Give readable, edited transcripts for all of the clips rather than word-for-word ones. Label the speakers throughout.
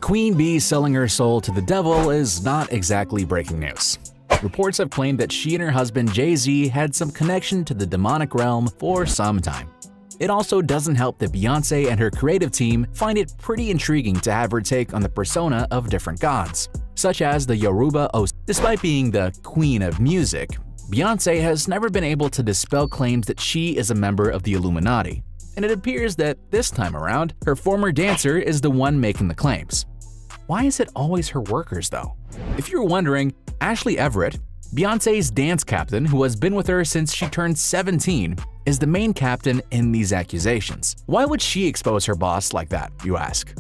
Speaker 1: Queen Bee selling her soul to the devil is not exactly breaking news. Reports have claimed that she and her husband Jay-Z had some connection to the demonic realm for some time. It also doesn't help that Beyonce and her creative team find it pretty intriguing to have her take on the persona of different gods, such as the Yoruba Osi. Despite being the queen of music, Beyonce has never been able to dispel claims that she is a member of the Illuminati, and it appears that this time around, her former dancer is the one making the claims. Why is it always her workers though? If you're wondering, Ashley Everett, Beyonce's dance captain who has been with her since she turned 17, is the main captain in these accusations. Why would she expose her boss like that, you ask?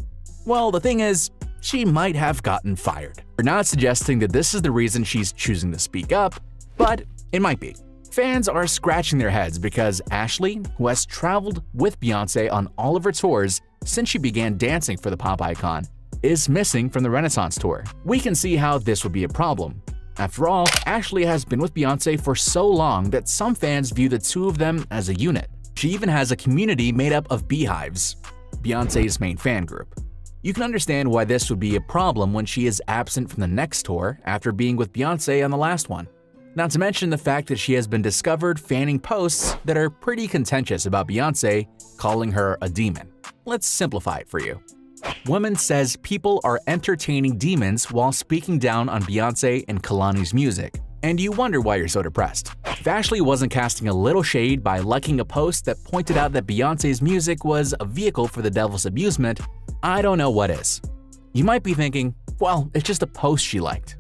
Speaker 1: Well, the thing is, she might have gotten fired. We're not suggesting that this is the reason she's choosing to speak up, but it might be. Fans are scratching their heads because Ashley, who has traveled with Beyonce on all of her tours since she began dancing for the pop icon, is missing from the Renaissance tour. We can see how this would be a problem. After all, Ashley has been with Beyonce for so long that some fans view the two of them as a unit. She even has a community made up of beehives, Beyonce's main fan group. You can understand why this would be a problem when she is absent from the next tour after being with Beyonce on the last one. Not to mention the fact that she has been discovered fanning posts that are pretty contentious about Beyonce, calling her a demon. Let's simplify it for you. Woman says people are entertaining demons while speaking down on Beyonce and Kehlani's music, and you wonder why you're so depressed. If Ashley wasn't casting a little shade by liking a post that pointed out that Beyonce's music was a vehicle for the devil's amusement, I don't know what is. You might be thinking, well, it's just a post she liked.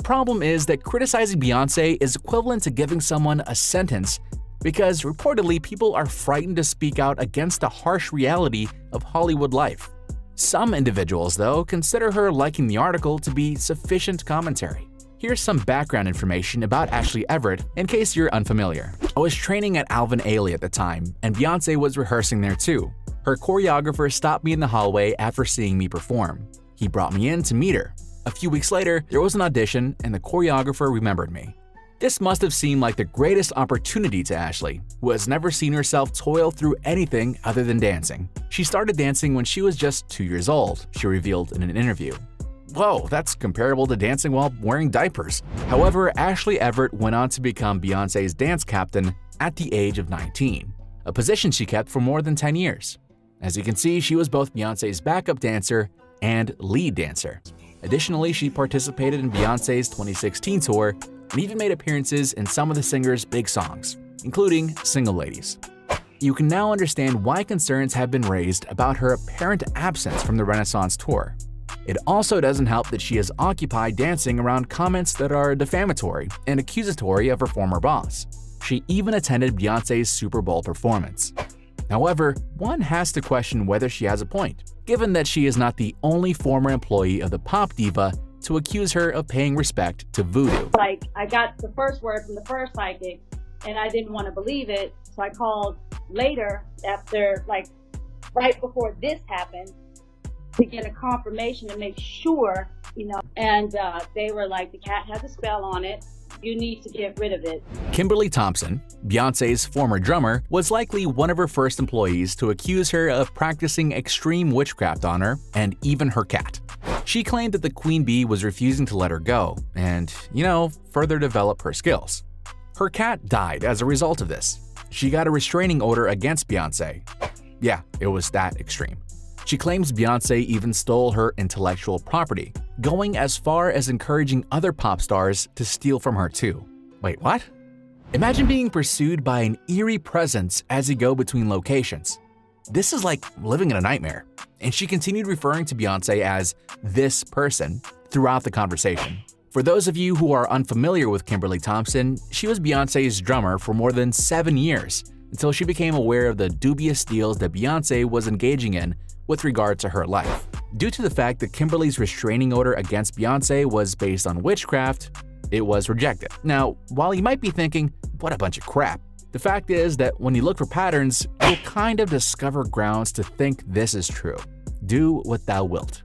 Speaker 1: Problem is that criticizing Beyonce is equivalent to giving someone a sentence because reportedly people are frightened to speak out against the harsh reality of Hollywood life. Some individuals, though, consider her liking the article to be sufficient commentary. Here's some background information about Ashley Everett in case you're unfamiliar. I was training at Alvin Ailey at the time, and Beyonce was rehearsing there too. Her choreographer stopped me in the hallway after seeing me perform. He brought me in to meet her. A few weeks later, there was an audition, and the choreographer remembered me. This must have seemed like the greatest opportunity to Ashley, who has never seen herself toil through anything other than dancing. She started dancing when she was just 2 years old, she revealed in an interview. Whoa, that's comparable to dancing while wearing diapers. However, Ashley Everett went on to become Beyonce's dance captain at the age of 19, a position she kept for more than 10 years. As you can see, she was both Beyonce's backup dancer and lead dancer. Additionally, she participated in Beyonce's 2016 tour and even made appearances in some of the singer's big songs, including Single Ladies. You can now understand why concerns have been raised about her apparent absence from the Renaissance tour. It also doesn't help that she is occupied dancing around comments that are defamatory and accusatory of her former boss. She even attended Beyonce's Super Bowl performance. However, one has to question whether she has a point, given that she is not the only former employee of the pop diva to accuse her of paying respect to voodoo.
Speaker 2: Like, I got the first word from the first psychic, and I didn't want to believe it, so I called later after, like, right before this happened, to get a confirmation to make sure, and they were like, the cat has a spell on it, you need to get rid of it.
Speaker 1: Kimberly Thompson, Beyonce's former drummer, was likely one of her first employees to accuse her of practicing extreme witchcraft on her and even her cat. She claimed that the queen bee was refusing to let her go and, further develop her skills. Her cat died as a result of this. She got a restraining order against Beyonce. Yeah, it was that extreme. She claims Beyonce even stole her intellectual property, going as far as encouraging other pop stars to steal from her too. Wait, what? Imagine being pursued by an eerie presence as you go between locations. This is like living in a nightmare. And she continued referring to Beyonce as this person throughout the conversation. For those of you who are unfamiliar with Kimberly Thompson, she was Beyonce's drummer for more than 7 years until she became aware of the dubious deals that Beyonce was engaging in with regard to her life. Due to the fact that Kimberly's restraining order against Beyonce was based on witchcraft, it was rejected. Now, while you might be thinking, what a bunch of crap, the fact is that when you look for patterns, you'll kind of discover grounds to think this is true. Do what thou wilt.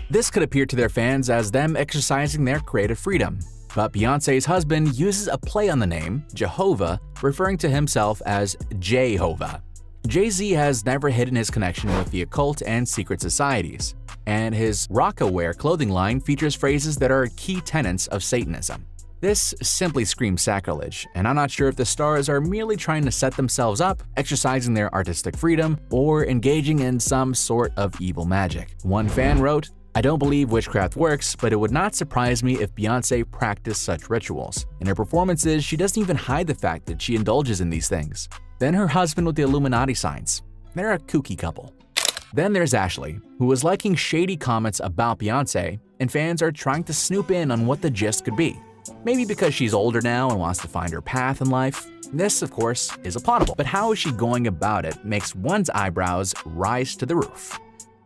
Speaker 1: This could appear to their fans as them exercising their creative freedom, but Beyonce's husband uses a play on the name, Jehovah, referring to himself as Jehovah. Jay-Z has never hidden his connection with the occult and secret societies. and his Rockaware clothing line features phrases that are key tenets of Satanism. This simply screams sacrilege, and I'm not sure if the stars are merely trying to set themselves up, exercising their artistic freedom, or engaging in some sort of evil magic. One fan wrote, "I don't believe witchcraft works, but it would not surprise me if Beyonce practiced such rituals. In her performances, she doesn't even hide the fact that she indulges in these things." Then her husband with the Illuminati signs. They're a kooky couple. Then there's Ashley, who was liking shady comments about Beyonce, and fans are trying to snoop in on what the gist could be. Maybe because she's older now and wants to find her path in life. This, of course, is applaudable, but how is she going about it makes one's eyebrows rise to the roof.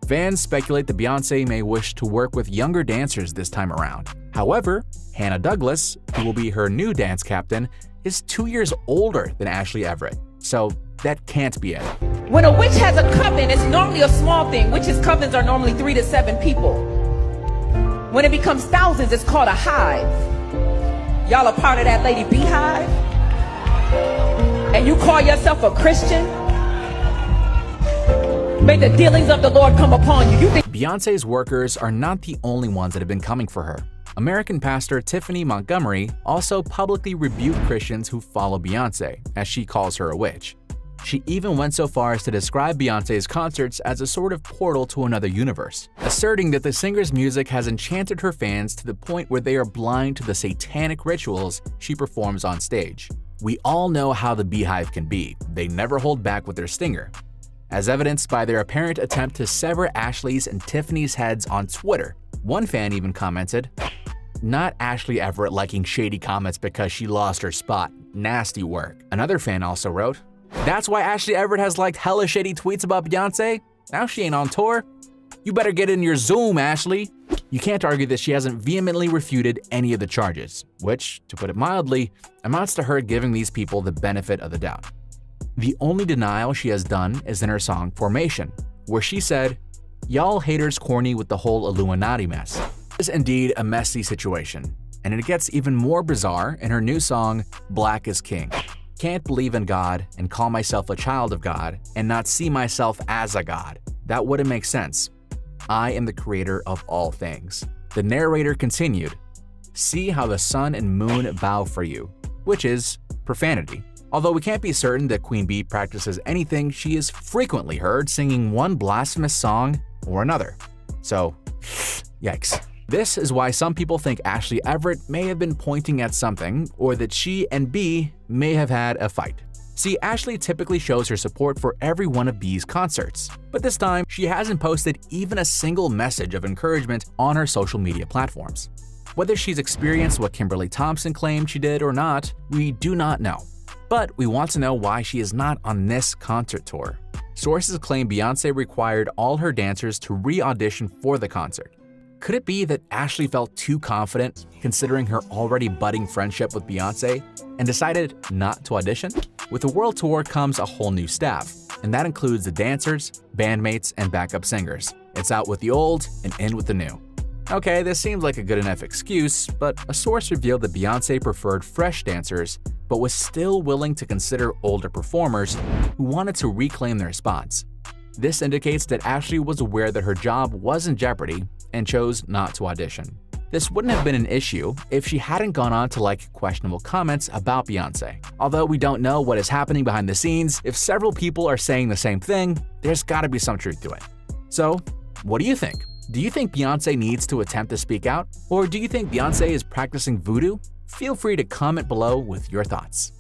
Speaker 1: Fans speculate that Beyonce may wish to work with younger dancers this time around. However, Hannah Douglas, who will be her new dance captain, is 2 years older than Ashley Everett, so that can't be it.
Speaker 3: When a witch has a coven, it's normally a small thing. Witches' covens are normally 3 to 7 people. When it becomes thousands, it's called a hive. Y'all are part of that lady beehive? And you call yourself a Christian? May the dealings of the Lord come upon you.
Speaker 1: Beyonce's workers are not the only ones that have been coming for her. American pastor Tiffany Montgomery also publicly rebuked Christians who follow Beyonce, as she calls her a witch. She even went so far as to describe Beyonce's concerts as a sort of portal to another universe, asserting that the singer's music has enchanted her fans to the point where they are blind to the satanic rituals she performs on stage. We all know how the Beehive can be. They never hold back with their stinger, as evidenced by their apparent attempt to sever Ashley's and Tiffany's heads on Twitter. One fan even commented, "Not Ashley Everett liking shady comments because she lost her spot. Nasty work." Another fan also wrote, "That's why Ashley Everett has liked hella shady tweets about Beyonce? Now she ain't on tour? You better get in your Zoom, Ashley." You can't argue that she hasn't vehemently refuted any of the charges, which, to put it mildly, amounts to her giving these people the benefit of the doubt. The only denial she has done is in her song Formation, where she said, "Y'all haters corny with the whole Illuminati mess." This is indeed a messy situation, and it gets even more bizarre in her new song, Black is King. Can't believe in God and call myself a child of God and not see myself as a god. That wouldn't make sense. I am the creator of all things. The narrator continued, "See how the sun and moon bow for you," which is profanity. Although we can't be certain that Queen Bee practices anything, she is frequently heard singing one blasphemous song or another. So, yikes. This is why some people think Ashley Everett may have been pointing at something, or that she and Bee may have had a fight. See, Ashley typically shows her support for every one of Bee's concerts, but this time she hasn't posted even a single message of encouragement on her social media platforms. Whether she's experienced what Kimberly Thompson claimed she did or not, we do not know. But we want to know why she is not on this concert tour. Sources claim Beyonce required all her dancers to re-audition for the concert. Could it be that Ashley felt too confident, considering her already budding friendship with Beyonce, and decided not to audition? With the world tour comes a whole new staff, and that includes the dancers, bandmates, and backup singers. It's out with the old and in with the new. Okay, this seems like a good enough excuse, but a source revealed that Beyonce preferred fresh dancers, but was still willing to consider older performers who wanted to reclaim their spots. This indicates that Ashley was aware that her job was in jeopardy and chose not to audition. This wouldn't have been an issue if she hadn't gone on to like questionable comments about Beyonce. Although we don't know what is happening behind the scenes, if several people are saying the same thing, there's gotta be some truth to it. So, what do you think? Do you think Beyonce needs to attempt to speak out? Or do you think Beyonce is practicing voodoo? Feel free to comment below with your thoughts.